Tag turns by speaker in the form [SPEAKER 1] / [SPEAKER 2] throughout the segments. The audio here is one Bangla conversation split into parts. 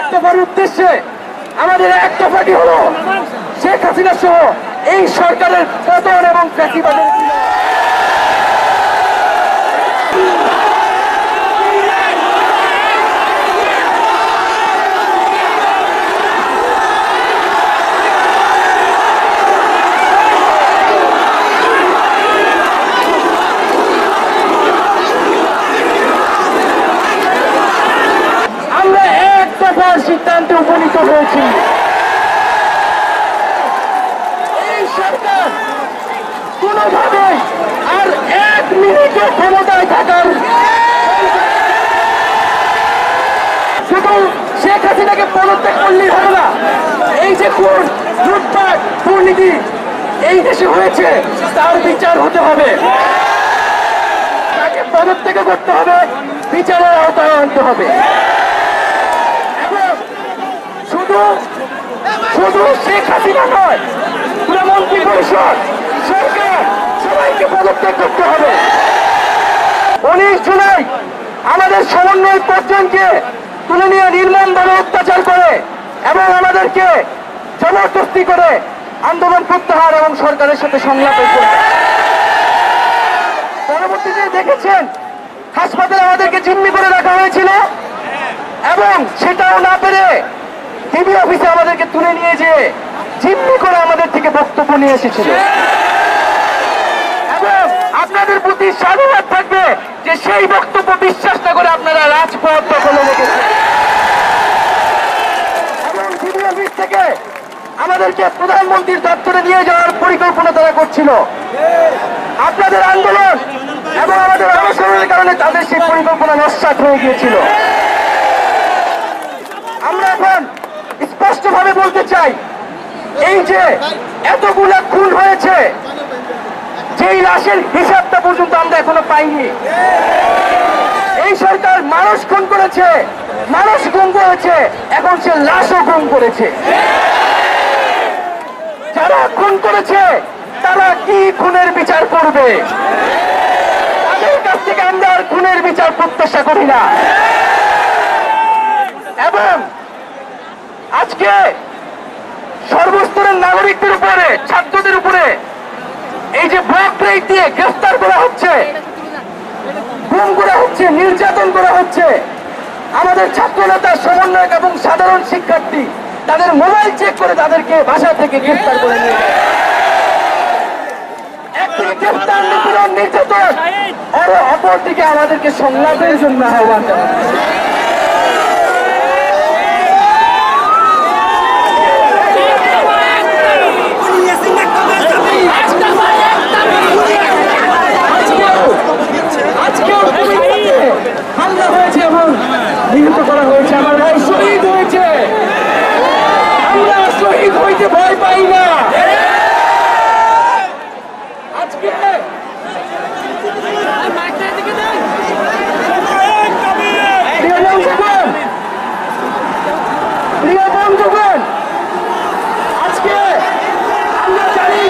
[SPEAKER 1] এক দফার উদ্দেশ্যে আমাদের এক দফাটি হলো শেখ হাসিনা সহ এই সরকারের পতন এবং ফ্যাসিবাদের সিদ্ধান্তে উপনীত হয়েছি। এই সরকার কোনোভাবে আর এক মিনিটও ক্ষমতায় থাকার শুধু শেখ হাসিনাকে পদত্যাগ করলেই হবে না, এই যে লুটপাট দুর্নীতি এই দেশে হয়েছে তার বিচার হতে হবে, তাকে পদত্যাগ করতে হবে, বিচারের আওতায় আনতে হবে। শুধু শেখ হাসিনা নয়, পুরো মন্ত্রী পরিষদ সরকার সবাইকে পদত্যাগ করতে হবে। 19 জুলাই আমাদের সমন্বয় পর্যন্তকে তুলে নিয়ে নির্মমভাবে অত্যাচার করে এবং আমাদেরকে জবরদস্তি করে আন্দোলন প্রত্যাহার এবং সরকারের সাথে সংলাপ করে। পরবর্তীতে দেখেছেন হাসপাতালে আমাদেরকে জিম্মি করে রাখা হয়েছিল এবং সেটাও না পেরে টিভি অফিসে আমাদেরকে তুলে নিয়ে যেয়ে জিম্মি করে আমাদের থেকে বক্তব্য নিয়ে এসেছিল। এবং আপনাদের প্রতি সাধুবাদ থাকবে যে সেই বক্তব্য বিশ্বাস না করে আপনারা রাজপথ দখলে রেখেছেন এবং টিভি অফিস থেকে আমাদেরকে প্রধানমন্ত্রীর দপ্তরে নিয়ে যাওয়ার পরিকল্পনা তারা করছিল। আপনাদের আন্দোলন এবং আমাদের অবসরের কারণে তাদের সেই পরিকল্পনা নস্যাৎ হয়ে গিয়েছিল। আমরা এখন স্পষ্টভাবে বলতে চাই, এই যে এতগুলা খুন হয়েছে, যেই লাশের হিসাবটা পর্যন্ত আমরা এখনো পাইনি। এই সরকার মানুষ খুন করেছে, মানুষ গুম করেছে, এখন সে লাশও গুম করেছে। যারা খুন করেছে তারা কি খুনের বিচার করবে? তাদের কাছ থেকে আমরা আর খুনের বিচার প্রত্যাশা করি না। এবং আজকে সর্বস্তরের নাগরিকদের উপরে, ছাত্রদের উপরে এই যে ব্লক রেড দিয়ে গ্রেফতার করা হচ্ছে, গুম করা হচ্ছে, নির্যাতন করা হচ্ছে, আমাদের ছাত্রনেতা, সমন্বয়ক এবং সাধারণ শিক্ষার্থী তাদের মোবাইল চেক করে তাদেরকে বাসা থেকে গ্রেফতার করে নিয়ে যায়। একদিকে গ্রেফতার, নিপীড়ন, নির্যাতন, আর অপরদিকে আমাদেরকে সংলাপের জন্য আহ্বান জানাচ্ছে। হামলা হয়েছে এবং নিহত করা হয়েছে, আমার ভাই শহীদ হয়েছে। আমরা শহীদ হইতে ভয় পাই না। আজকে প্রিয় বন্ধুগণ, আজকে আমরা জানি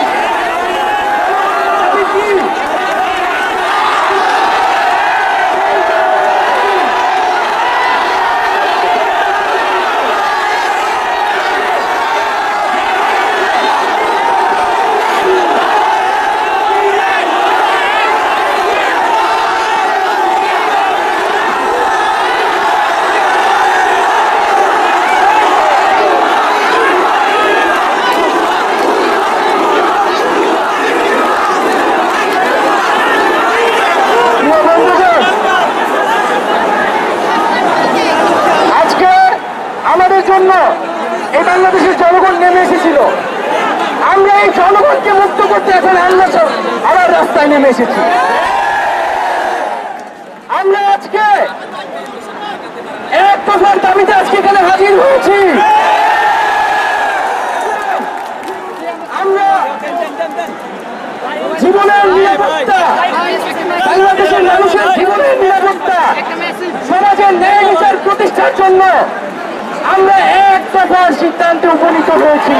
[SPEAKER 1] জন্য এই বাংলাদেশের জনগণ নেমে এসেছিল। আমরা এই জনগণকে মুক্ত করতে এখন আমরা আবার রাস্তায় নেমে এসেছি। আমরা আজকে এক দফার দাবিতে আজকে এখানে হাজির হয়েছি। আমরা জীবনের নিরাপত্তা, বাংলাদেশের মানুষের জীবনের নিরাপত্তা, সমাজের ন্যায় বিচার প্রতিষ্ঠার জন্য আমরা এক দফার সিদ্ধান্তে উপনীত হয়েছি।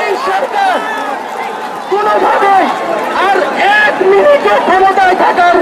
[SPEAKER 1] এই সরকার কোনোভাবে আর এক মিনিটও ক্ষমতায় থাকার